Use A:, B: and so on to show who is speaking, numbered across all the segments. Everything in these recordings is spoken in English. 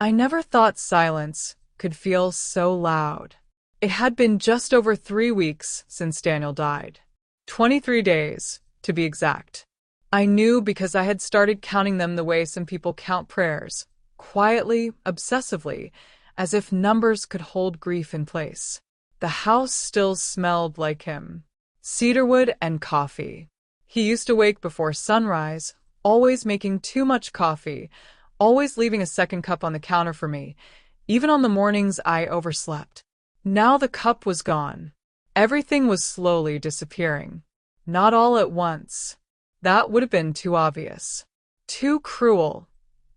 A: I never thought silence could feel so loud. It had been just over 3 weeks since Daniel died. 23 days, to be exact. I knew because I had started counting them the way some people count prayers, quietly, obsessively, as if numbers could hold grief in place. The house still smelled like him. Cedarwood and coffee. He used to wake before sunrise, always making too much coffee, always leaving a second cup on the counter for me, even on the mornings I overslept. Now the cup was gone. Everything was slowly disappearing. Not all at once. That would have been too obvious. Too cruel.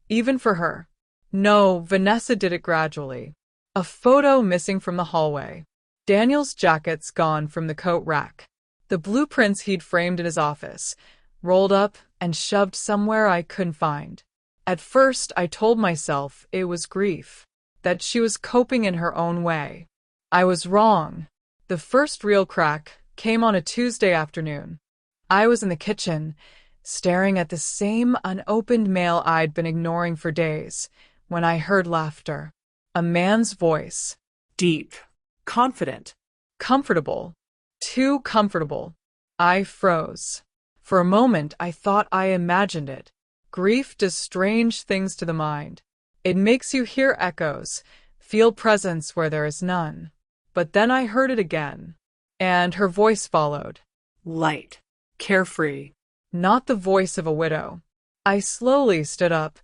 A: Even for her. No, Vanessa did it gradually. A photo missing from the hallway. Daniel's jackets gone from the coat rack. The blueprints he'd framed in his office, rolled up and shoved somewhere I couldn't find. At first, I told myself it was grief, that she was coping in her own way. I was wrong. The first real crack came on a Tuesday afternoon. I was in the kitchen, staring at the same unopened mail I'd been ignoring for days, when I heard laughter. A man's voice.
B: Deep. Confident.
A: Comfortable. Too comfortable. I froze. For a moment, I thought I imagined it. Grief does strange things to the mind. It makes you hear echoes, feel presence where there is none. But then I heard it again. And her voice followed.
B: Light. Carefree.
A: Not the voice of a widow. I slowly stood up,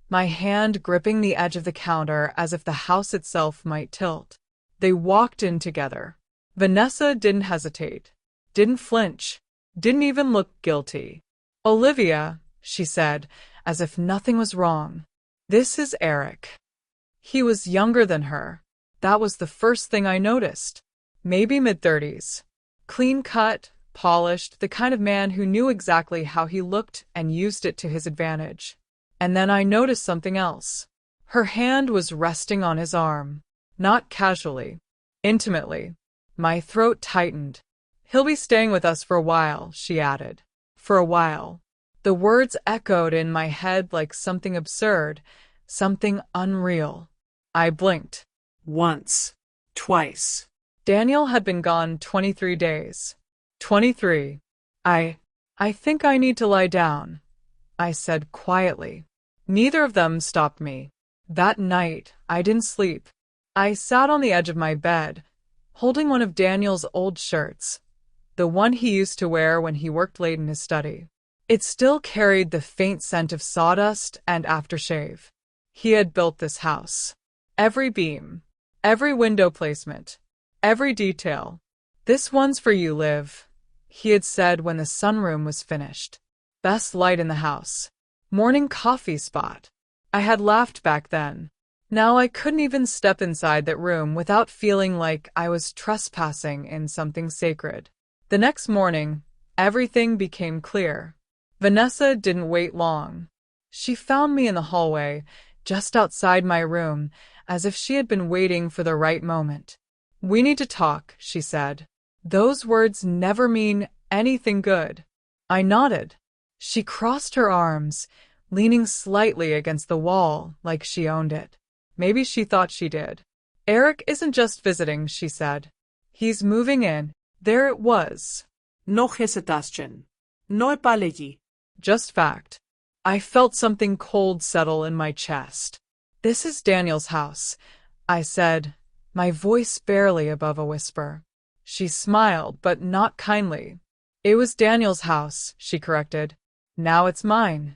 A: my hand gripping the edge of the counter as if the house itself might tilt. They walked in together. Vanessa didn't hesitate, didn't flinch, didn't even look guilty. Olivia, she said, as if nothing was wrong. This is Eric. He was younger than her. That was the first thing I noticed. Maybe mid-30s. Clean-cut, polished, the kind of man who knew exactly how he looked and used it to his advantage. And then I noticed something else. Her hand was resting on his arm. Not casually. Intimately. My throat tightened. He'll be staying with us for a while, she added. For a while. The words echoed in my head like something absurd, something unreal. I blinked.
B: Once. Twice.
A: Daniel had been gone 23 days. 23. I think I need to lie down, I said quietly. Neither of them stopped me. That night, I didn't sleep. I sat on the edge of my bed, holding one of Daniel's old shirts, the one he used to wear when he worked late in his study. It still carried the faint scent of sawdust and aftershave. He had built this house. Every beam, every window placement, every detail. This one's for you, Liv, he had said when the sunroom was finished. Best light in the house. Morning coffee spot. I had laughed back then. Now I couldn't even step inside that room without feeling like I was trespassing in something sacred. The next morning, everything became clear. Vanessa didn't wait long. She found me in the hallway, just outside my room, as if she had been waiting for the right moment. We need to talk, she said. Those words never mean anything good. I nodded. She crossed her arms, leaning slightly against the wall like she owned it. Maybe she thought she did. Eric isn't just visiting, she said. He's moving in. There it was.
B: No hesitation. No apology.
A: Just fact. I felt something cold settle in my chest. This is Daniel's house, I said, my voice barely above a whisper. She smiled, but not kindly. It was Daniel's house, she corrected. Now it's mine.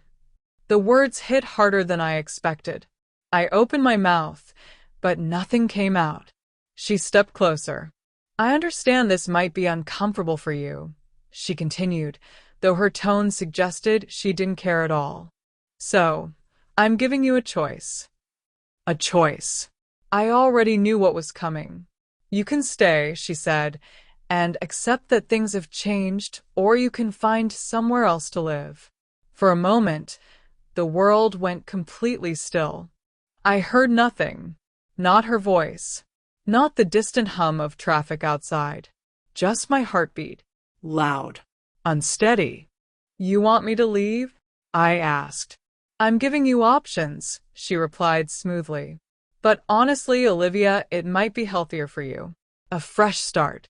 A: The words hit harder than I expected. I opened my mouth, but nothing came out. She stepped closer. I understand this might be uncomfortable for you, she continued, though her tone suggested she didn't care at all. So, I'm giving you a choice. A choice. I already knew what was coming. You can stay, she said, and accept that things have changed, or you can find somewhere else to live. For a moment, the world went completely still. I heard nothing. Not her voice. Not the distant hum of traffic outside. Just my heartbeat.
B: Loud.
A: Unsteady. You want me to leave? I asked. I'm giving you options, she replied smoothly. But honestly, Olivia, it might be healthier for you. A fresh start.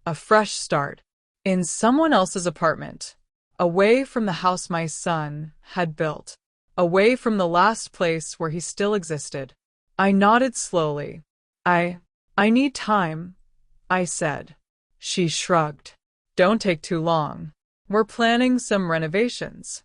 A: A fresh start. In someone else's apartment. Away from the house my son had built. Away from the last place where he still existed. I nodded slowly. I need time, I said. She shrugged. Don't take too long. We're planning some renovations.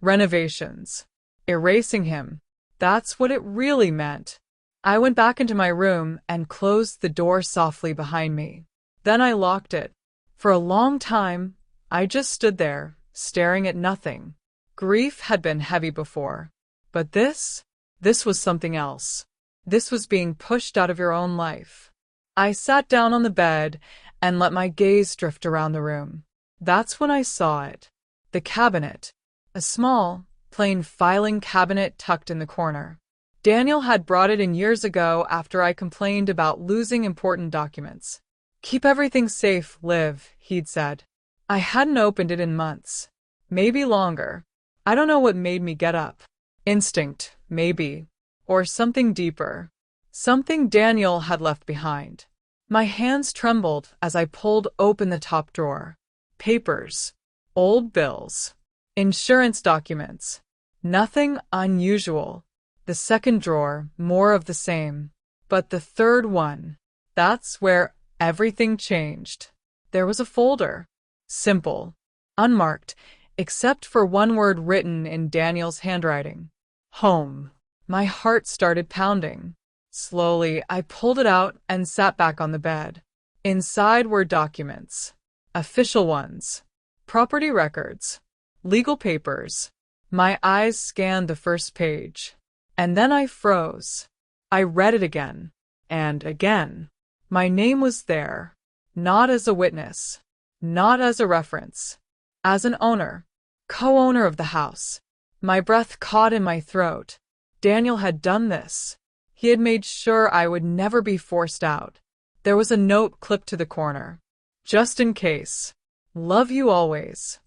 A: Renovations. Erasing him. That's what it really meant. I went back into my room and closed the door softly behind me. Then I locked it. For a long time, I just stood there, staring at nothing. Grief had been heavy before. But this was something else. This was being pushed out of your own life. I sat down on the bed and let my gaze drift around the room. That's when I saw it. The cabinet. A small, plain filing cabinet tucked in the corner. Daniel had brought it in years ago after I complained about losing important documents. Keep everything safe, Liv, he'd said. I hadn't opened it in months. Maybe longer. I don't know what made me get up. Instinct, maybe. Or something deeper. Something Daniel had left behind. My hands trembled as I pulled open the top drawer. Papers. Old bills. Insurance documents. Nothing unusual. The second drawer, more of the same. But the third one, that's where everything changed. There was a folder. Simple. Unmarked, except for one word written in Daniel's handwriting. Home. My heart started pounding. Slowly, I pulled it out and sat back on the bed. Inside were documents. Official ones. Property records. Legal papers. My eyes scanned the first page. And then I froze. I read it again. And again. My name was there. Not as a witness. Not as a reference. As an owner. Co-owner of the house. My breath caught in my throat. Daniel had done this. He had made sure I would never be forced out. There was a note clipped to the corner. Just in case. Love you always.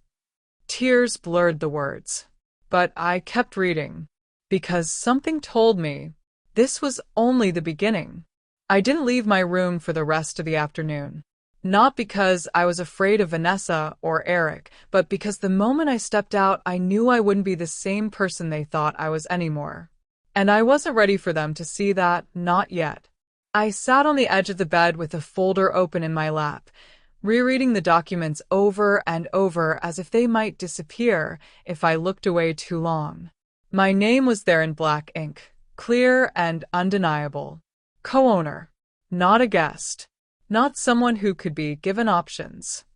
A: Tears blurred the words. But I kept reading. Because something told me this was only the beginning. I didn't leave my room for the rest of the afternoon. Not because I was afraid of Vanessa or Eric, but because the moment I stepped out, I knew I wouldn't be the same person they thought I was anymore. And I wasn't ready for them to see that, not yet. I sat on the edge of the bed with the folder open in my lap, rereading the documents over and over as if they might disappear if I looked away too long. My name was there in black ink, clear and undeniable. Co-owner. Not a guest. Not someone who could be given options.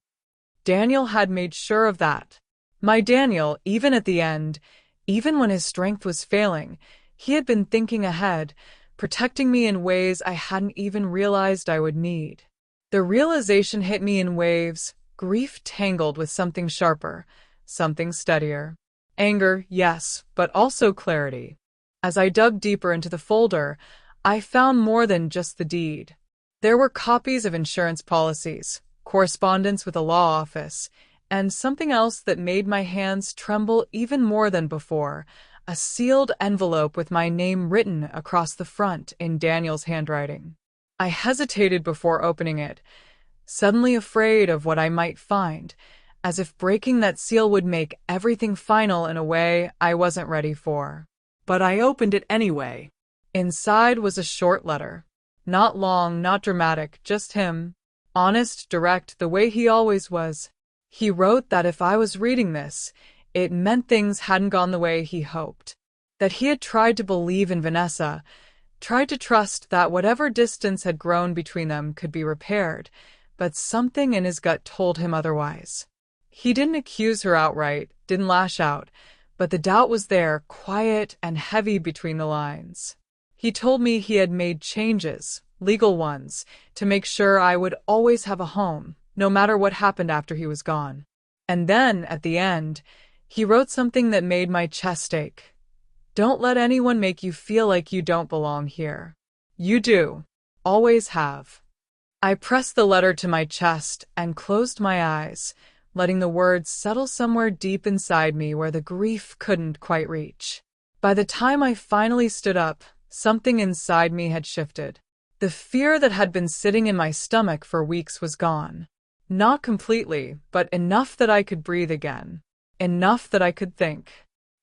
A: Daniel had made sure of that. My Daniel, even at the end, even when his strength was failing, he had been thinking ahead, protecting me in ways I hadn't even realized I would need. The realization hit me in waves, grief tangled with something sharper, something steadier. Anger, yes, but also clarity. As I dug deeper into the folder, I found more than just the deed. There were copies of insurance policies, correspondence with a law office, and something else that made my hands tremble even more than before, a sealed envelope with my name written across the front in Daniel's handwriting. I hesitated before opening it, suddenly afraid of what I might find, as if breaking that seal would make everything final in a way I wasn't ready for. But I opened it anyway. Inside was a short letter. Not long, not dramatic, just him. Honest, direct, the way he always was. He wrote that if I was reading this, it meant things hadn't gone the way he hoped. That he had tried to believe in Vanessa, tried to trust that whatever distance had grown between them could be repaired, but something in his gut told him otherwise. He didn't accuse her outright, didn't lash out, but the doubt was there, quiet and heavy between the lines. He told me he had made changes, legal ones, to make sure I would always have a home, no matter what happened after he was gone. And then, at the end, he wrote something that made my chest ache. Don't let anyone make you feel like you don't belong here. You do. Always have. I pressed the letter to my chest and closed my eyes, letting the words settle somewhere deep inside me where the grief couldn't quite reach. By the time I finally stood up, something inside me had shifted. The fear that had been sitting in my stomach for weeks was gone. Not completely, but enough that I could breathe again. Enough that I could think.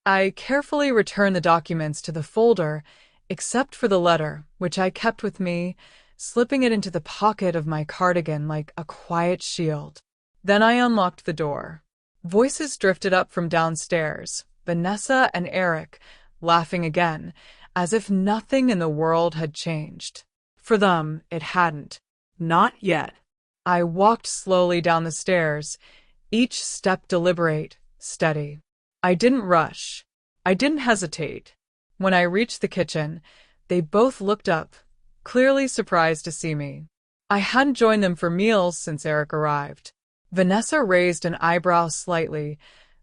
A: I carefully returned the documents to the folder, except for the letter, which I kept with me, slipping it into the pocket of my cardigan like a quiet shield. Then I unlocked the door. Voices drifted up from downstairs, Vanessa and Eric, laughing again, as if nothing in the world had changed. For them, it hadn't. Not yet. I walked slowly down the stairs, each step deliberate, steady. I didn't rush. I didn't hesitate. When I reached the kitchen, they both looked up, clearly surprised to see me. I hadn't joined them for meals since Eric arrived. Vanessa raised an eyebrow slightly,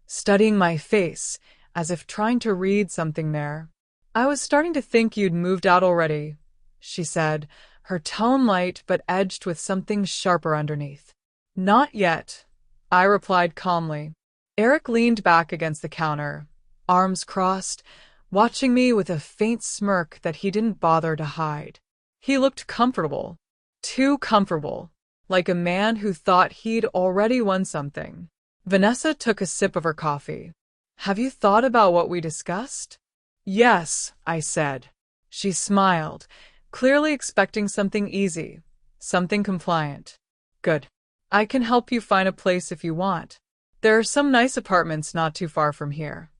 A: studying my face, as if trying to read something there. "I was starting to think you'd moved out already," she said, her tone light but edged with something sharper underneath. "Not yet," I replied calmly. Eric leaned back against the counter, arms crossed, watching me with a faint smirk that he didn't bother to hide. He looked comfortable. Too comfortable. Like a man who thought he'd already won something. Vanessa took a sip of her coffee. "Have you thought about what we discussed?" "Yes," I said. She smiled, clearly expecting something easy, something compliant. "Good. I can help you find a place if you want. There are some nice apartments not too far from here."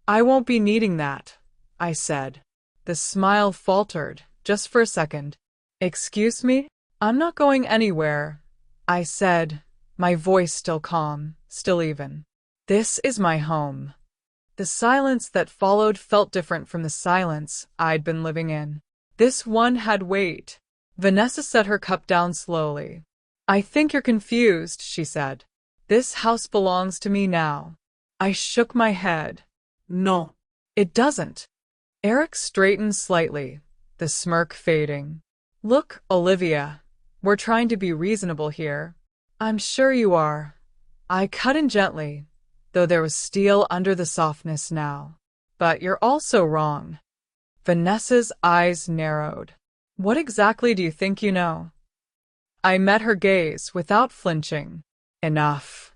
A: "I won't be needing that," I said. The smile faltered, just for a second. "Excuse me? I'm not going anywhere," I said, my voice still calm, still even. "This is my home." The silence that followed felt different from the silence I'd been living in. This one had weight. Vanessa set her cup down slowly. "I think you're confused," she said. "This house belongs to me now." I shook my head. "No, it doesn't." Eric straightened slightly, the smirk fading. "Look, Olivia, we're trying to be reasonable here." "I'm sure you are." I cut in gently, though there was steel under the softness now. "But you're also wrong." Vanessa's eyes narrowed. "What exactly do you think you know?" I met her gaze without flinching. Enough.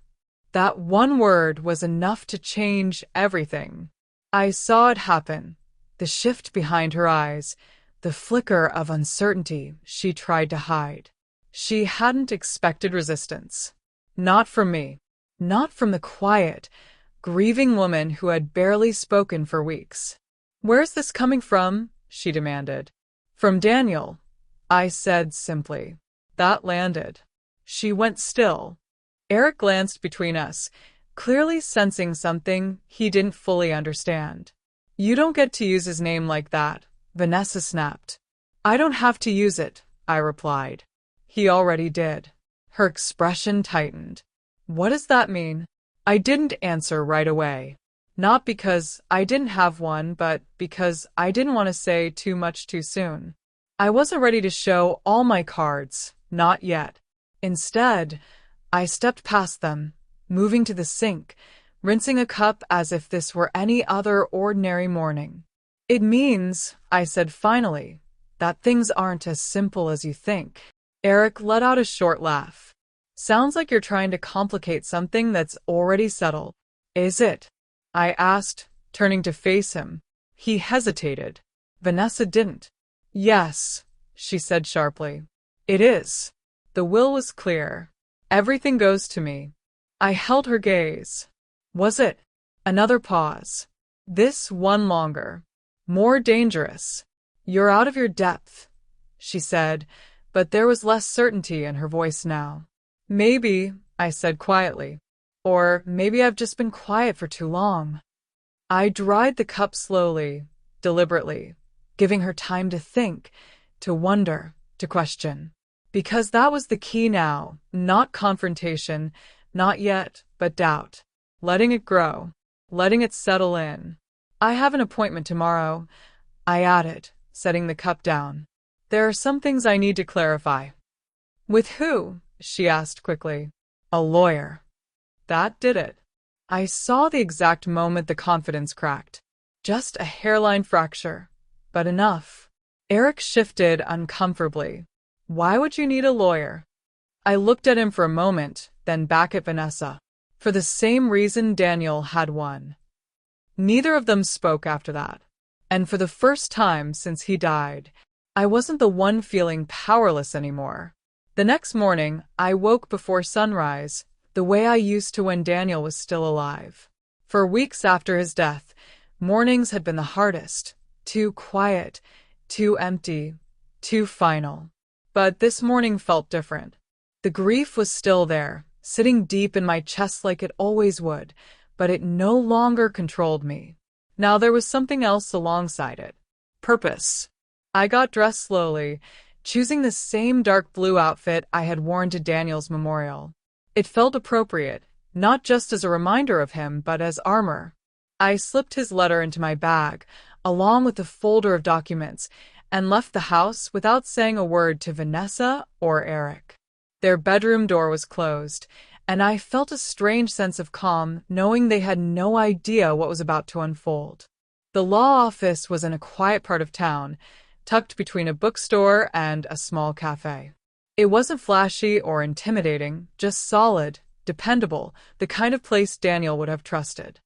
A: That one word was enough to change everything. I saw it happen, the shift behind her eyes, the flicker of uncertainty she tried to hide. She hadn't expected resistance. Not from me. Not from the quiet, grieving woman who had barely spoken for weeks. "Where's this coming from?" she demanded. "From Daniel," I said simply. That landed. She went still. Eric glanced between us, clearly sensing something he didn't fully understand. "You don't get to use his name like that," Vanessa snapped. "I don't have to use it," I replied. "He already did." Her expression tightened. "What does that mean?" I didn't answer right away. Not because I didn't have one, but because I didn't want to say too much too soon. I wasn't ready to show all my cards, not yet. Instead, I stepped past them, moving to the sink, rinsing a cup as if this were any other ordinary morning. "It means," I said finally, "that things aren't as simple as you think." Eric let out a short laugh. "Sounds like you're trying to complicate something that's already settled." "Is it?" I asked, turning to face him. He hesitated. Vanessa didn't. "Yes," she said sharply. "It is." The will was clear. "Everything goes to me." I held her gaze. "Was it?" Another pause. This one longer. More dangerous. "You're out of your depth," she said, but there was less certainty in her voice now. "Maybe," I said quietly. "Or maybe I've just been quiet for too long." I dried the cup slowly, deliberately, giving her time to think, to wonder, to question. Because that was the key now, not confrontation, not yet, but doubt. Letting it grow, letting it settle in. "I have an appointment tomorrow," I added, setting the cup down. "There are some things I need to clarify." "With who?" she asked quickly. "A lawyer." That did it. I saw the exact moment the confidence cracked. Just a hairline fracture. But enough. Eric shifted uncomfortably. Why would you need a lawyer? I looked at him for a moment, then back at Vanessa. For the same reason Daniel had one. Neither of them spoke after that. And for the first time since he died, I wasn't the one feeling powerless anymore. The next morning, I woke before sunrise, the way I used to when Daniel was still alive. For weeks after his death, mornings had been the hardest. Too quiet, too empty, too final. But this morning felt different. The grief was still there, sitting deep in my chest like it always would, but it no longer controlled me. Now there was something else alongside it. Purpose. I got dressed slowly, choosing the same dark blue outfit I had worn to Daniel's memorial. It felt appropriate, not just as a reminder of him, but as armor. I slipped his letter into my bag, along with the folder of documents, and left the house without saying a word to Vanessa or Eric. Their bedroom door was closed, and I felt a strange sense of calm knowing they had no idea what was about to unfold. The law office was in a quiet part of town, tucked between a bookstore and a small cafe. It wasn't flashy or intimidating, just solid, dependable, the kind of place Daniel would have trusted.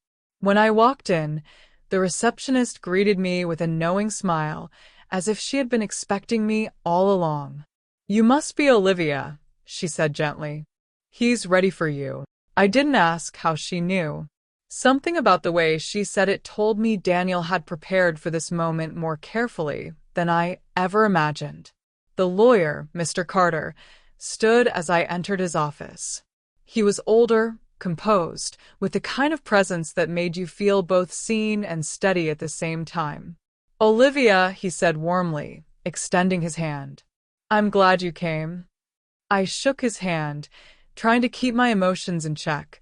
A: When I walked in, the receptionist greeted me with a knowing smile, as if she had been expecting me all along. "You must be Olivia," she said gently. "He's ready for you." I didn't ask how she knew. Something about the way she said it told me Daniel had prepared for this moment more carefully than I ever imagined. The lawyer, Mr. Carter, stood as I entered his office. He was older, composed, with the kind of presence that made you feel both seen and steady at the same time. "Olivia," he said warmly, extending his hand. "I'm glad you came." I shook his hand, trying to keep my emotions in check,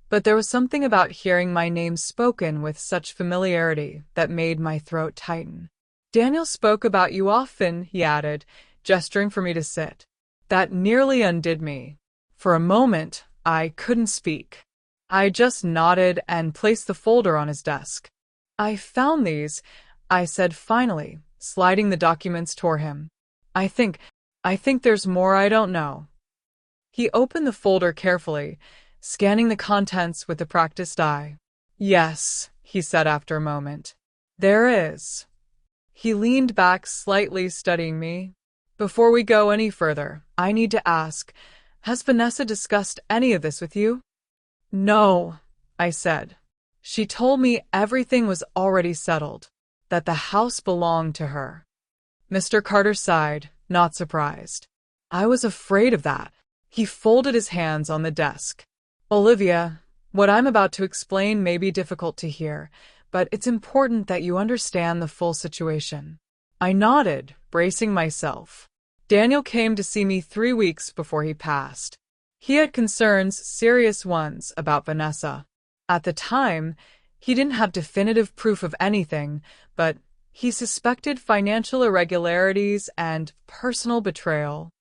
A: but there was something about hearing my name spoken with such familiarity that made my throat tighten. "Daniel spoke about you often," he added, gesturing for me to sit. That nearly undid me. For a moment, I couldn't speak. I just nodded and placed the folder on his desk. "I found these," I said finally, sliding the documents toward him. I think there's more I don't know." He opened the folder carefully, scanning the contents with a practiced eye. "Yes," he said after a moment. "There is." He leaned back slightly, studying me. "Before we go any further, I need to ask, has Vanessa discussed any of this with you?" "No," I said. "She told me everything was already settled, that the house belonged to her." Mr. Carter sighed, not surprised. "I was afraid of that." He folded his hands on the desk. "Olivia, what I'm about to explain may be difficult to hear, but it's important that you understand the full situation." I nodded, bracing myself. Daniel came to see me 3 weeks before he passed. He had concerns, serious ones, about Vanessa. At the time, he didn't have definitive proof of anything, but he suspected financial irregularities and personal betrayal.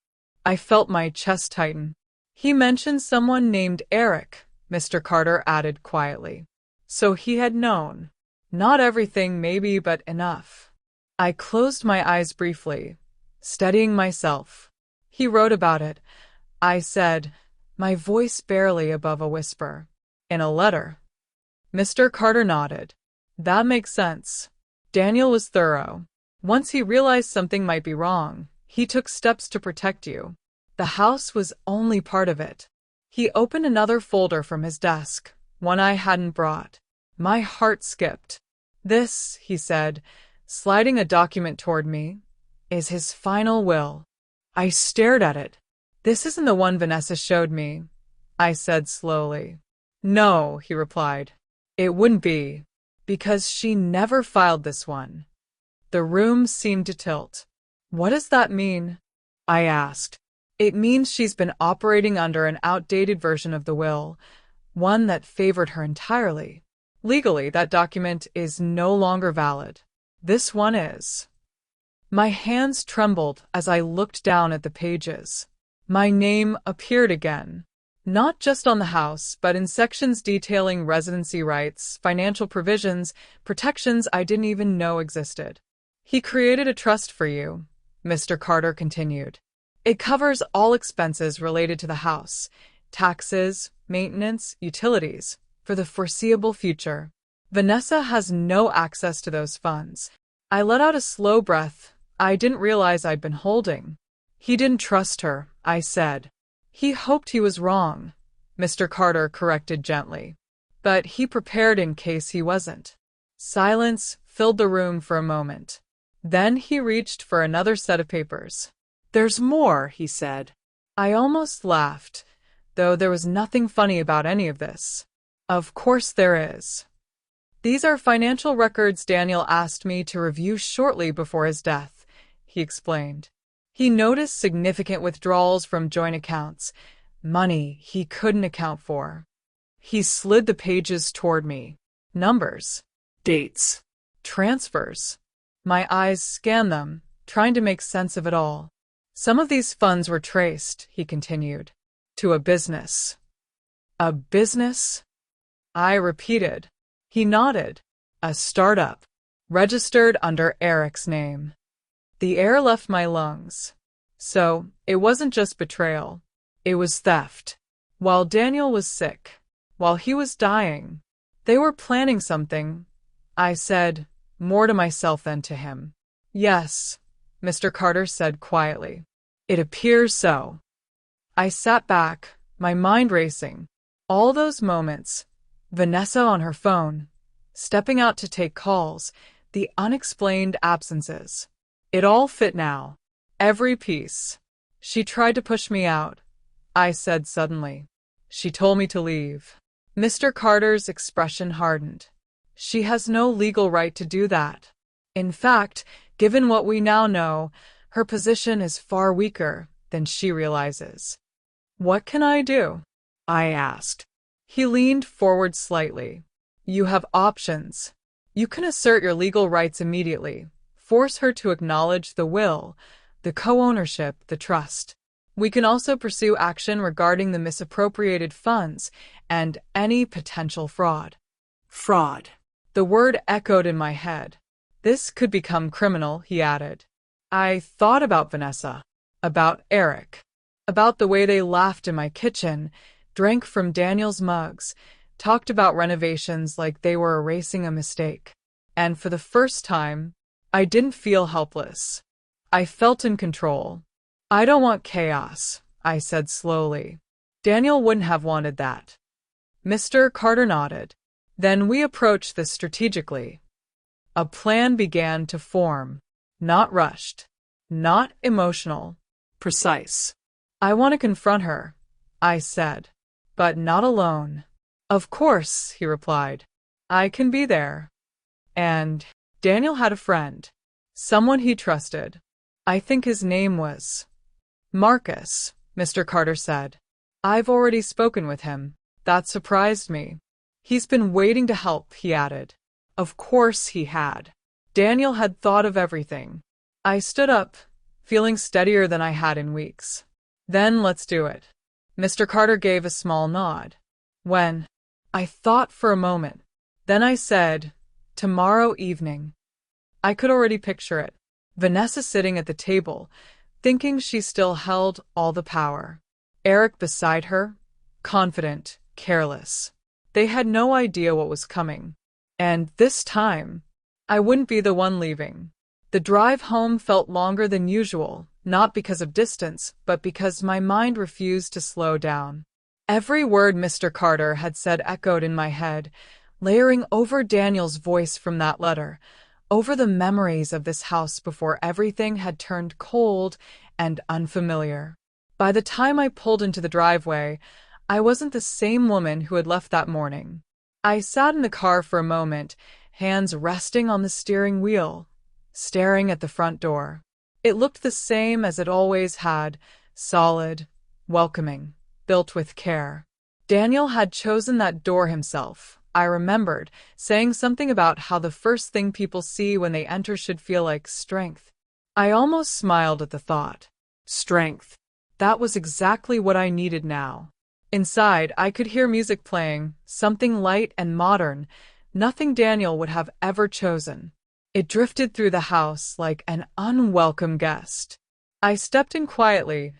A: I felt my chest tighten. "He mentioned someone named Eric," Mr. Carter added quietly. "So he had known. Not everything, maybe, but enough." I closed my eyes briefly, steadying myself. "He wrote about it," I said, my voice barely above a whisper. "In a letter." Mr. Carter nodded. "That makes sense." Daniel was thorough. Once he realized something might be wrong, he took steps to protect you. The house was only part of it. He opened another folder from his desk, one I hadn't brought. My heart skipped. "This," he said, sliding a document toward me, "is his final will." I stared at it. "This isn't the one Vanessa showed me," I said slowly. "No," he replied. "It wouldn't be, because she never filed this one." The room seemed to tilt. "What does that mean?" I asked. "It means she's been operating under an outdated version of the will, one that favored her entirely. Legally, that document is no longer valid. This one is." My hands trembled as I looked down at the pages. My name appeared again. Not just on the house, but in sections detailing residency rights, financial provisions, protections I didn't even know existed. He created a trust for you, Mr. Carter continued. It covers all expenses related to the house, taxes, maintenance, utilities, for the foreseeable future. Vanessa has no access to those funds. I let out a slow breath I didn't realize I'd been holding. He didn't trust her, I said. He hoped he was wrong, Mr. Carter corrected gently. But he prepared in case he wasn't. Silence filled the room for a moment. Then he reached for another set of papers.
B: There's more, he said.
A: I almost laughed, though there was nothing funny about any of this. Of course there is. These are financial records Daniel asked me to review shortly before his death, he explained. He noticed significant withdrawals from joint accounts, money he couldn't account for. He slid the pages toward me. Numbers.
B: Dates.
A: Transfers. My eyes scanned them, trying to make sense of it all. Some of these funds were traced, he continued, to a business. A business? I repeated. He nodded. A startup. Registered under Eric's name. The air left my lungs. So, it wasn't just betrayal. It was theft. While Daniel was sick, while he was dying, they were planning something. I said, more to myself than to him. Yes, Mr. Carter said quietly. It appears so. I sat back, my mind racing. All those moments, Vanessa on her phone, stepping out to take calls, the unexplained absences. It all fit now. Every piece. She tried to push me out, I said suddenly. She told me to leave. Mr. Carter's expression hardened. She has no legal right to do that. In fact, given what we now know, her position is far weaker than she realizes. What can I do? I asked. He leaned forward slightly. You have options. You can assert your legal rights immediately. Force her to acknowledge the will, the co-ownership, the trust. We can also pursue action regarding the misappropriated funds and any potential fraud.
B: Fraud.
A: The word echoed in my head. This could become criminal, he added. I thought about Vanessa, about Eric, about the way they laughed in my kitchen, drank from Daniel's mugs, talked about renovations like they were erasing a mistake. And for the first time, I didn't feel helpless. I felt in control. I don't want chaos, I said slowly. Daniel wouldn't have wanted that. Mr. Carter nodded. Then we approached this strategically. A plan began to form. Not rushed. Not emotional.
B: Precise.
A: I want to confront her, I said. But not alone. Of course, he replied. I can be there. And Daniel had a friend. Someone he trusted. I think his name was Marcus, Mr. Carter said. I've already spoken with him. That surprised me. He's been waiting to help, he added. Of course he had. Daniel had thought of everything. I stood up, feeling steadier than I had in weeks. Then let's do it. Mr. Carter gave a small nod. When? I thought for a moment. Then I said, tomorrow evening. I could already picture it. Vanessa sitting at the table, thinking she still held all the power. Eric beside her, confident, careless. They had no idea what was coming. And this time, I wouldn't be the one leaving. The drive home felt longer than usual, not because of distance, but because my mind refused to slow down. Every word Mr. Carter had said echoed in my head, layering over Daniel's voice from that letter, over the memories of this house before everything had turned cold and unfamiliar. By the time I pulled into the driveway, I wasn't the same woman who had left that morning. I sat in the car for a moment, hands resting on the steering wheel, staring at the front door. It looked the same as it always had, solid, welcoming, built with care. Daniel had chosen that door himself. I remembered saying something about how the first thing people see when they enter should feel like strength. I almost smiled at the thought. Strength. That was exactly what I needed now. Inside, I could hear music playing, something light and modern, nothing Daniel would have ever chosen. It drifted through the house like an unwelcome guest. I stepped in quietly,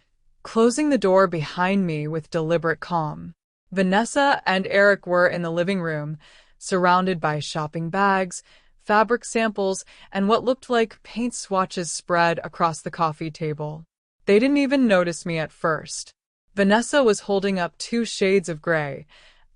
A: closing the door behind me with deliberate calm. Vanessa and Eric were in the living room, surrounded by shopping bags, fabric samples, and what looked like paint swatches spread across the coffee table. They didn't even notice me at first. Vanessa was holding up 2 shades of gray,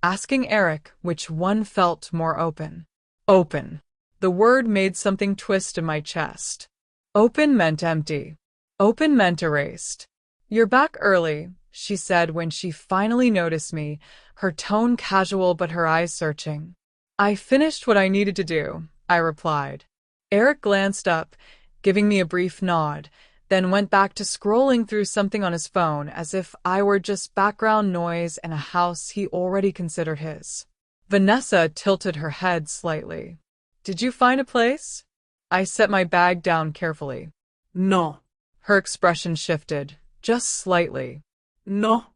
A: asking Eric which one felt more open. Open. The word made something twist in my chest. Open meant empty. Open meant erased. "You're back early," she said when she finally noticed me, her tone casual but her eyes searching. "I finished what I needed to do," I replied. Eric glanced up, giving me a brief nod, then went back to scrolling through something on his phone as if I were just background noise in a house he already considered his. Vanessa tilted her head slightly. "Did you find a place?" I set my bag down carefully.
B: No.
A: Her expression shifted, just slightly.
B: No.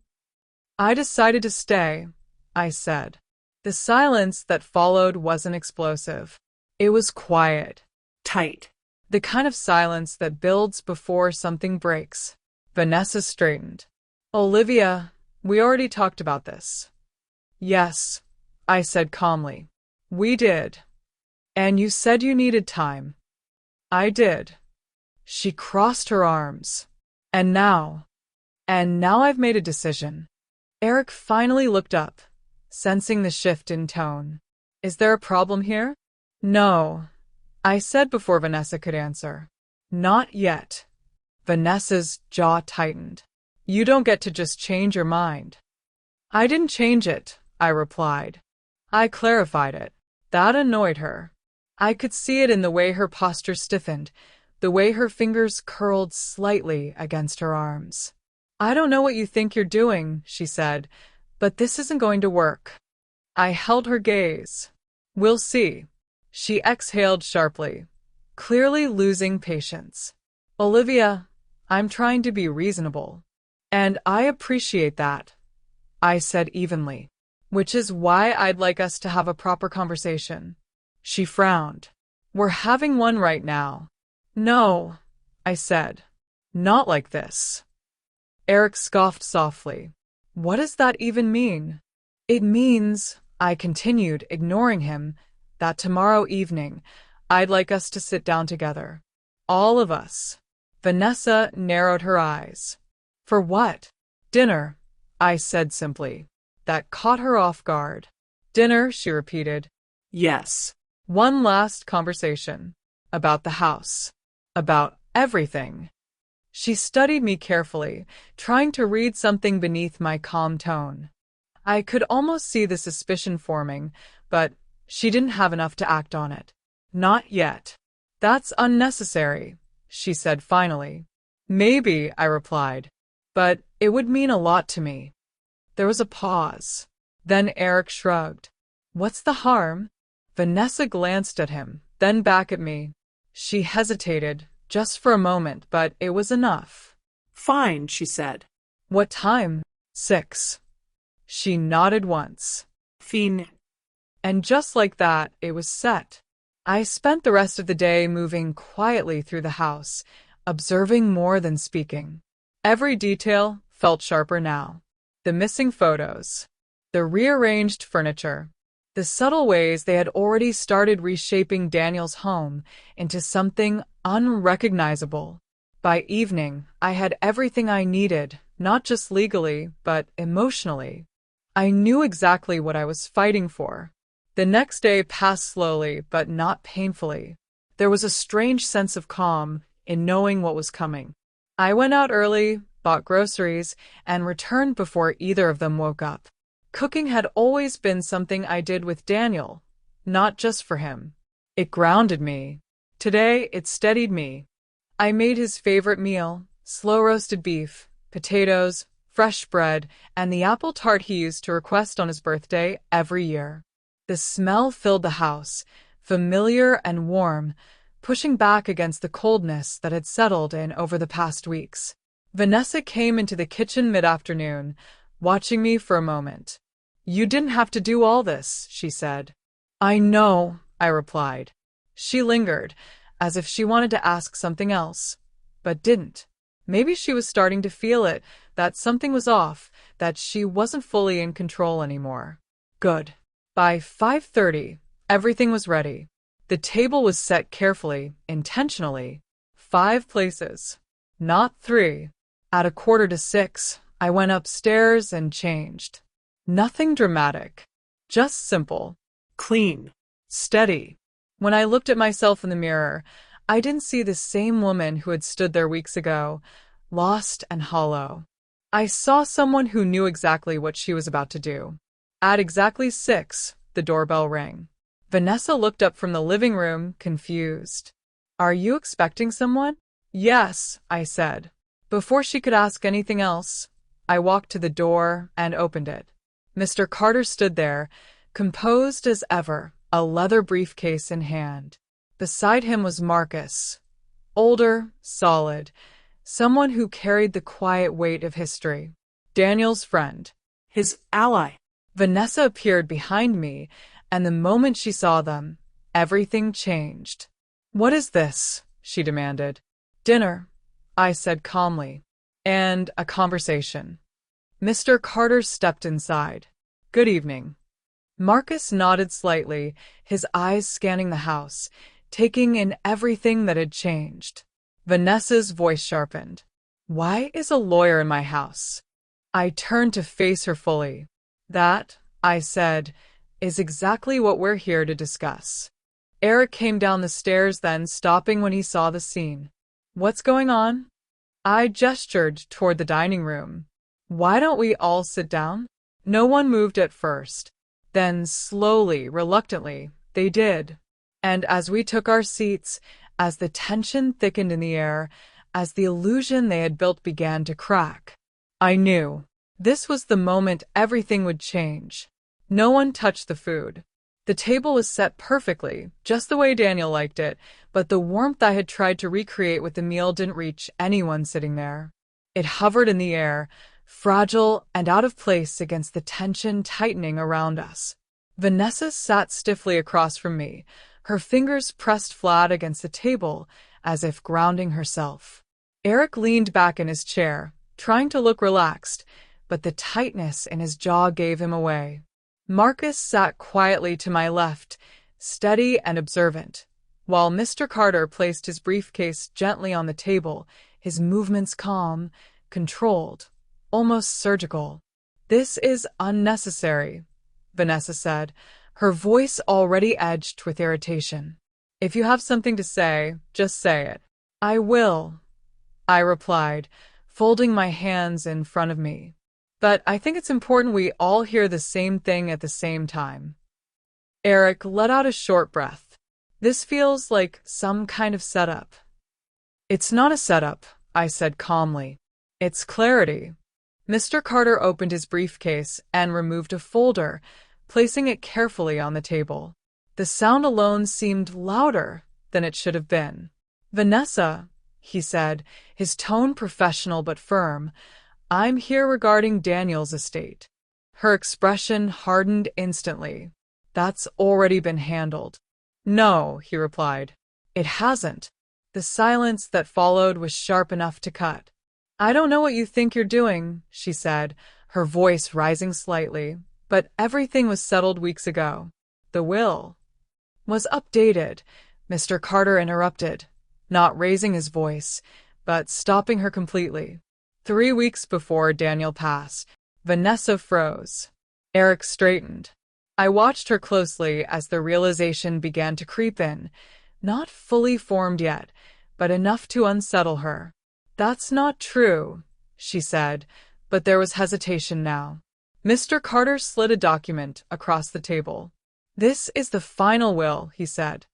A: "I decided to stay," I said. The silence that followed wasn't explosive. It was quiet.
B: Tight.
A: The kind of silence that builds before something breaks. Vanessa straightened. "Olivia, we already talked about this." "Yes," I said calmly. "We did. And you said you needed time." "I did." She crossed her arms. And now I've made a decision." Eric finally looked up, sensing the shift in tone. "Is there a problem here?" "No," I said before Vanessa could answer. "Not yet." Vanessa's jaw tightened. "You don't get to just change your mind." "I didn't change it," I replied. "I clarified it." That annoyed her. I could see it in the way her posture stiffened, the way her fingers curled slightly against her arms. "I don't know what you think you're doing," she said, "but this isn't going to work." I held her gaze. "We'll see." She exhaled sharply, clearly losing patience. "Olivia, I'm trying to be reasonable. And I appreciate that," I said evenly. "Which is why I'd like us to have a proper conversation." She frowned. "We're having one right now." "No," I said. "Not like this." Eric scoffed softly. "What does that even mean?" "It means," I continued, ignoring him, "that tomorrow evening, I'd like us to sit down together. All of us." Vanessa narrowed her eyes. "For what?" "Dinner," I said simply. That caught her off guard. "Dinner," she repeated.
B: Yes.
A: "One last conversation. About the house. About everything." She studied me carefully, trying to read something beneath my calm tone. I could almost see the suspicion forming, but she didn't have enough to act on it. "Not yet." "That's unnecessary," she said finally. "Maybe," I replied, "but it would mean a lot to me." There was a pause. Then Eric shrugged. "What's the harm?" Vanessa glanced at him, then back at me. She hesitated, just for a moment, but it was enough.
B: Fine, she said.
A: "What time?" 6. She nodded once.
B: Fin.
A: And just like that, it was set. I spent the rest of the day moving quietly through the house, observing more than speaking. Every detail felt sharper now. The missing photos, the rearranged furniture, the subtle ways they had already started reshaping Daniel's home into something unrecognizable. By evening, I had everything I needed, not just legally, but emotionally. I knew exactly what I was fighting for. The next day passed slowly, but not painfully. There was a strange sense of calm in knowing what was coming. I went out early, bought groceries, and returned before either of them woke up. Cooking had always been something I did with Daniel, not just for him. It grounded me. Today, it steadied me. I made his favorite meal, slow-roasted beef, potatoes, fresh bread, and the apple tart he used to request on his birthday every year. The smell filled the house, familiar and warm, pushing back against the coldness that had settled in over the past weeks. Vanessa came into the kitchen mid-afternoon, watching me for a moment. You didn't have to do all this, she said. I know, I replied. She lingered, as if she wanted to ask something else, but didn't. Maybe she was starting to feel it, that something was off, that she wasn't fully in control anymore. Good. By 5:30, everything was ready. The table was set carefully, intentionally. 5 places, not 3. At 5:45, I went upstairs and changed. Nothing dramatic, just simple,
B: Clean.
A: steady. When I looked at myself in the mirror, I didn't see the same woman who had stood there weeks ago, lost and hollow. I saw someone who knew exactly what she was about to do. At exactly 6, the doorbell rang. Vanessa looked up from the living room, confused. Are you expecting someone? Yes, I said. Before she could ask anything else, I walked to the door and opened it. Mr. Carter stood there, composed as ever, a leather briefcase in hand. Beside him was Marcus, older, solid, someone who carried the quiet weight of history. Daniel's friend.
B: His ally.
A: Vanessa appeared behind me, and the moment she saw them, everything changed. What is this? She demanded. Dinner, I said calmly. And a conversation. Mr. Carter stepped inside. Good evening. Marcus nodded slightly, his eyes scanning the house, taking in everything that had changed. Vanessa's voice sharpened. Why is a lawyer in my house? I turned to face her fully. That, I said, is exactly what we're here to discuss. Eric came down the stairs then, stopping when he saw the scene. What's going on? I gestured toward the dining room. Why don't we all sit down? No one moved at first. Then, slowly, reluctantly, they did. And as we took our seats, as the tension thickened in the air, as the illusion they had built began to crack, I knew this was the moment everything would change. No one touched the food. The table was set perfectly, just the way Daniel liked it, but the warmth I had tried to recreate with the meal didn't reach anyone sitting there. It hovered in the air, fragile and out of place against the tension tightening around us. Vanessa sat stiffly across from me, her fingers pressed flat against the table, as if grounding herself. Eric leaned back in his chair, trying to look relaxed, but the tightness in his jaw gave him away. Marcus sat quietly to my left, steady and observant, while Mr. Carter placed his briefcase gently on the table, his movements calm, controlled, almost surgical. This is unnecessary, Vanessa said, her voice already edged with irritation. If you have something to say, just say it. I will, I replied, folding my hands in front of me. But I think it's important we all hear the same thing at the same time. Eric let out a short breath. This feels like some kind of setup. It's not a setup, I said calmly. It's clarity. Mr. Carter opened his briefcase and removed a folder, placing it carefully on the table. The sound alone seemed louder than it should have been. Vanessa, he said, his tone professional but firm, I'm here regarding Daniel's estate. Her expression hardened instantly. That's already been handled. No, he replied. It hasn't. The silence that followed was sharp enough to cut. I don't know what you think you're doing, she said, her voice rising slightly, but everything was settled weeks ago. The will was updated, Mr. Carter interrupted, not raising his voice, but stopping her completely. 3 weeks before Daniel passed, Vanessa froze. Eric straightened. I watched her closely as the realization began to creep in, not fully formed yet, but enough to unsettle her. That's not true, she said, but there was hesitation now. Mr. Carter slid a document across the table. This is the final will, he said.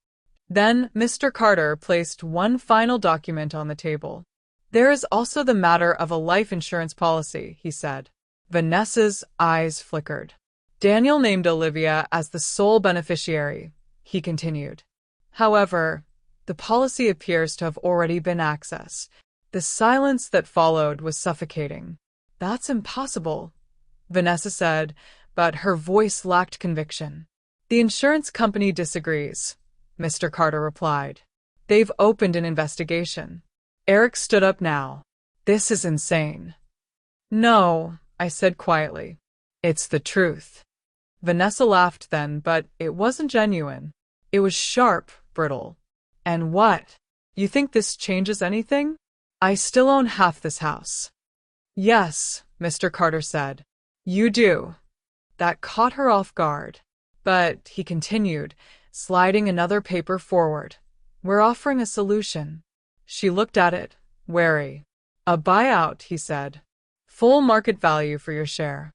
A: Then Mr. Carter placed one final document on the table. There is also the matter of a life insurance policy, he said. Vanessa's eyes flickered. Daniel named Olivia as the sole beneficiary, he continued. However, the policy appears to have already been accessed. The silence that followed was suffocating. That's impossible, Vanessa said, but her voice lacked conviction. The insurance company disagrees, Mr. Carter replied. They've opened an investigation. Eric stood up now. This is insane. No, I said quietly. It's the truth. Vanessa laughed then, but it wasn't genuine. It was sharp, brittle. And what? You think this changes anything? I still own half this house. Yes, Mr. Carter said. You do. That caught her off guard. But, he continued, sliding another paper forward, we're offering a solution. She looked at it, wary. A buyout, he said. Full market value for your share.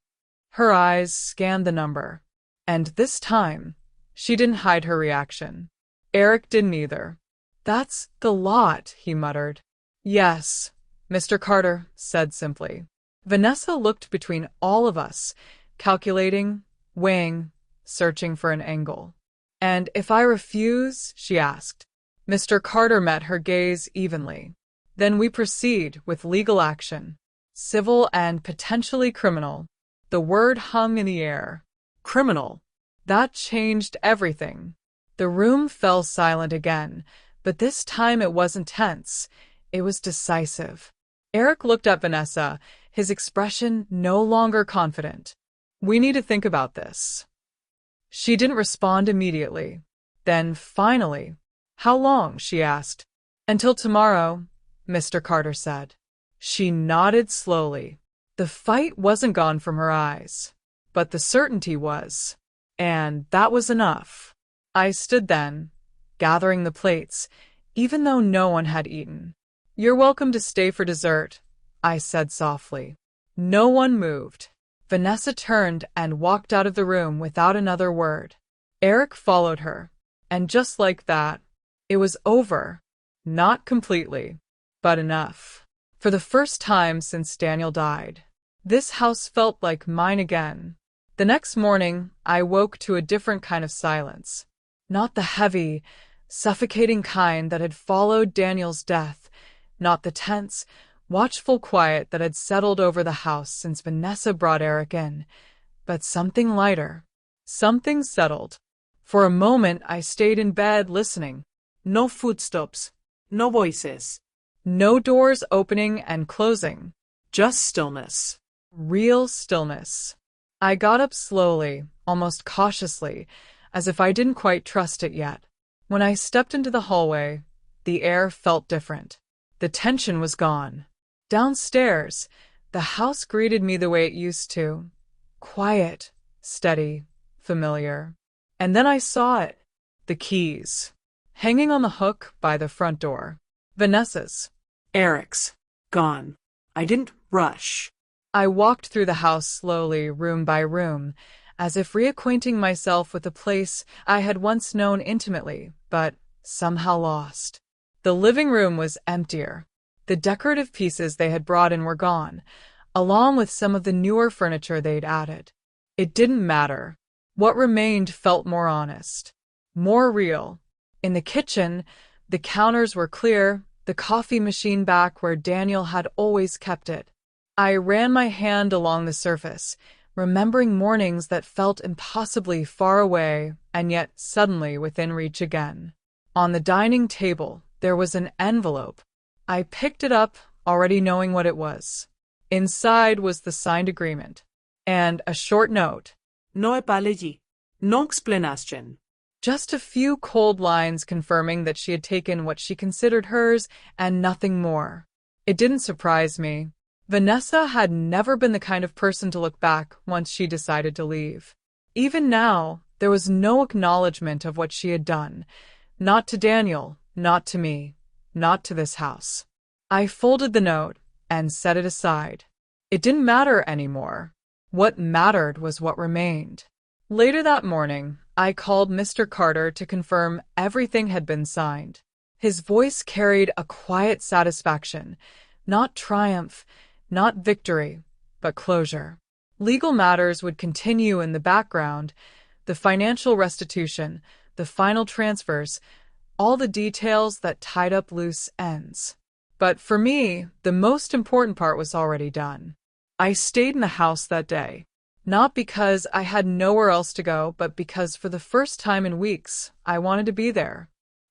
A: Her eyes scanned the number. And this time, she didn't hide her reaction. Eric didn't either. That's the lot, he muttered. Yes, Mr. Carter said simply. Vanessa looked between all of us, calculating, weighing, searching for an angle. And if I refuse? She asked. Mr. Carter met her gaze evenly. Then we proceed with legal action. Civil and potentially criminal. The word hung in the air. Criminal. That changed everything. The room fell silent again, but this time it wasn't tense. It was decisive. Eric looked at Vanessa, his expression no longer confident. We need to think about this. She didn't respond immediately. Then, finally, how long? She asked. Until tomorrow, Mr. Carter said. She nodded slowly. The fight wasn't gone from her eyes, but the certainty was. And that was enough. I stood then, gathering the plates, even though no one had eaten. You're welcome to stay for dessert, I said softly. No one moved. Vanessa turned and walked out of the room without another word. Eric followed her, and just like that, it was over. Not completely, but enough. For the first time since Daniel died, this house felt like mine again. The next morning, I woke to a different kind of silence. Not the heavy, suffocating kind that had followed Daniel's death, not the tense, watchful quiet that had settled over the house since Vanessa brought Eric in, but something lighter, something settled. For a moment, I stayed in bed listening.
B: No footsteps, no voices,
A: no doors opening and closing.
B: just stillness.
A: Real stillness. I got up slowly, almost cautiously, as if I didn't quite trust it yet. When I stepped into the hallway, the air felt different. The tension was gone. Downstairs, the house greeted me the way it used to. Quiet, steady, familiar. And then I saw it. The keys. Hanging on the hook by the front door. Vanessa's.
B: Eric's. Gone. I didn't rush.
A: I walked through the house slowly, room by room, as if reacquainting myself with a place I had once known intimately, but somehow lost. The living room was emptier. The decorative pieces they had brought in were gone, along with some of the newer furniture they'd added. It didn't matter. What remained felt more honest, more real. In the kitchen, the counters were clear, the coffee machine back where Daniel had always kept it. I ran my hand along the surface, remembering mornings that felt impossibly far away and yet suddenly within reach again. On the dining table, there was an envelope. I picked it up, already knowing what it was. Inside was the signed agreement, and a short note.
B: No apology. No explanation.
A: Just a few cold lines confirming that she had taken what she considered hers and nothing more. It didn't surprise me. Vanessa had never been the kind of person to look back once she decided to leave. Even now, there was no acknowledgement of what she had done. Not to Daniel, not to me, not to this house. I folded the note and set it aside. It didn't matter anymore. What mattered was what remained. Later that morning, I called Mr. Carter to confirm everything had been signed. His voice carried a quiet satisfaction, not triumph, not victory, but closure. Legal matters would continue in the background, the financial restitution, the final transfers, all the details that tied up loose ends. But for me, the most important part was already done. I stayed in the house that day. Not because I had nowhere else to go, but because for the first time in weeks, I wanted to be there.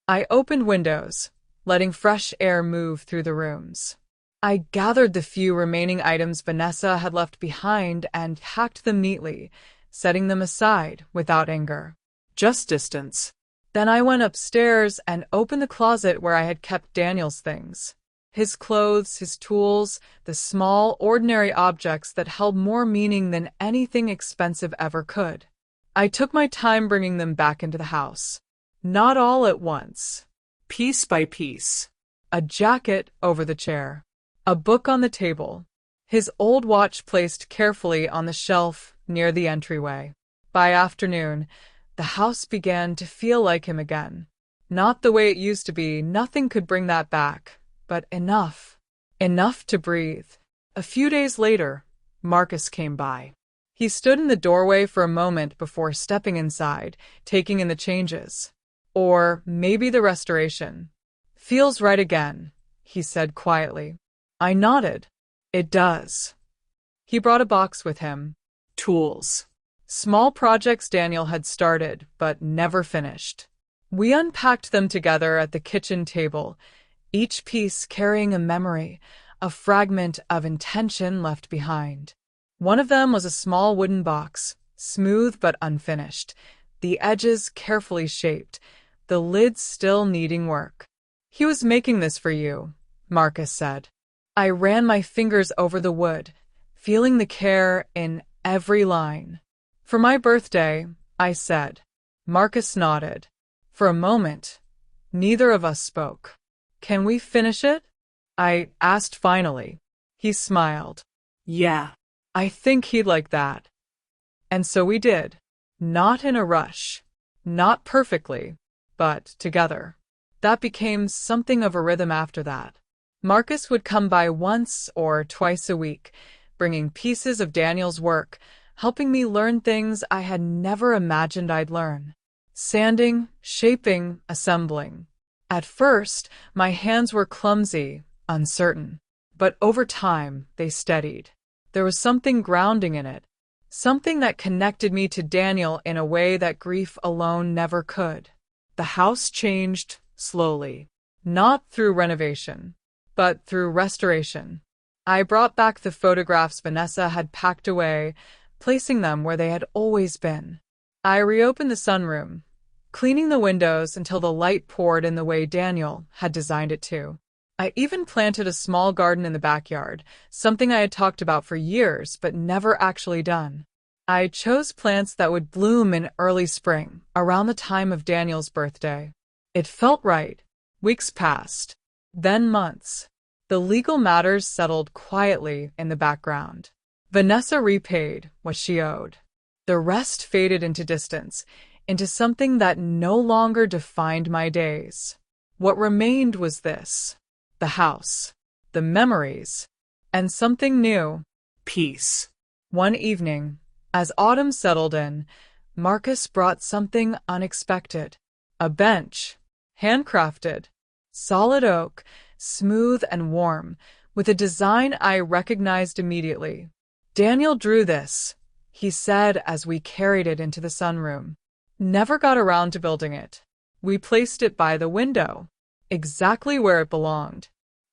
A: I opened windows, letting fresh air move through the rooms. I gathered the few remaining items Vanessa had left behind and packed them neatly, setting them aside without anger.
B: Just distance.
A: Then I went upstairs and opened the closet where I had kept Daniel's things. His clothes, his tools, the small, ordinary objects that held more meaning than anything expensive ever could. I took my time bringing them back into the house. Not all at once.
B: Piece by piece.
A: A jacket over the chair. A book on the table. His old watch placed carefully on the shelf near the entryway. By afternoon, the house began to feel like him again. Not the way it used to be, nothing could bring that back. But enough. Enough to breathe. A few days later, Marcus came by. He stood in the doorway for a moment before stepping inside, taking in the changes. Or maybe the restoration. Feels right again, he said quietly. I nodded. It does. He brought a box with him.
B: Tools.
A: Small projects Daniel had started, but never finished. We unpacked them together at the kitchen table, each piece carrying a memory, a fragment of intention left behind. One of them was a small wooden box, smooth but unfinished, the edges carefully shaped, the lid still needing work. He was making this for you, Marcus said. I ran my fingers over the wood, feeling the care in every line. For my birthday, I said. Marcus nodded. For a moment, neither of us spoke. Can we finish it? I asked finally. He smiled.
B: Yeah.
A: I think he'd like that. And so we did. Not in a rush. Not perfectly, but together. That became something of a rhythm after that. Marcus would come by once or twice a week, bringing pieces of Daniel's work, helping me learn things I had never imagined I'd learn. Sanding, shaping, assembling. At first, my hands were clumsy, uncertain. But over time, they steadied. There was something grounding in it. Something that connected me to Daniel in a way that grief alone never could. The house changed slowly. Not through renovation, but through restoration. I brought back the photographs Vanessa had packed away, placing them where they had always been. I reopened the sunroom, cleaning the windows until the light poured in the way Daniel had designed it to. I even planted a small garden in the backyard, something I had talked about for years but never actually done. I chose plants that would bloom in early spring, around the time of Daniel's birthday. It felt right. Weeks passed, then months. The legal matters settled quietly in the background. Vanessa repaid what she owed. The rest faded into distance, into something that no longer defined my days. What remained was this: the house, the memories, and something new:
B: Peace.
A: One evening, as autumn settled in, Marcus brought something unexpected. A bench, handcrafted, solid oak, smooth and warm, with a design I recognized immediately. Daniel drew this, he said as we carried it into the sunroom. Never got around to building it. We placed it by the window, exactly where it belonged.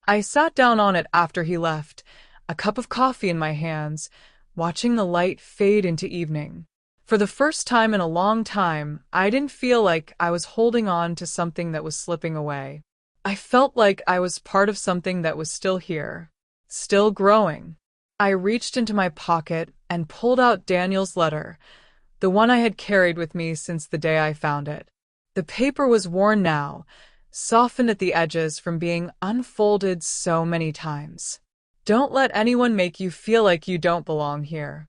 A: I sat down on it after he left, a cup of coffee in my hands, watching the light fade into evening. For the first time in a long time, I didn't feel like I was holding on to something that was slipping away. I felt like I was part of something that was still here, still growing. I reached into my pocket and pulled out Daniel's letter, the one I had carried with me since the day I found it. The paper was worn now, softened at the edges from being unfolded so many times. Don't let anyone make you feel like you don't belong here.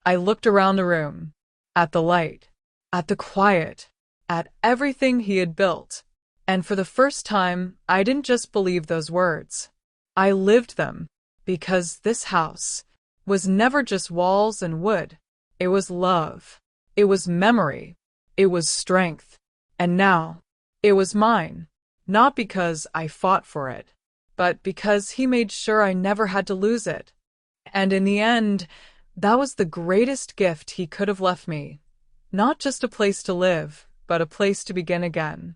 A: I looked around the room, at the light, at the quiet, at everything he had built. And for the first time, I didn't just believe those words. I lived them, because this house was never just walls and wood. It was love. It was memory. It was strength. And now, it was mine. Not because I fought for it, but because he made sure I never had to lose it. And in the end, That was the greatest gift he could have left me. Not just a place to live, but a place to begin again.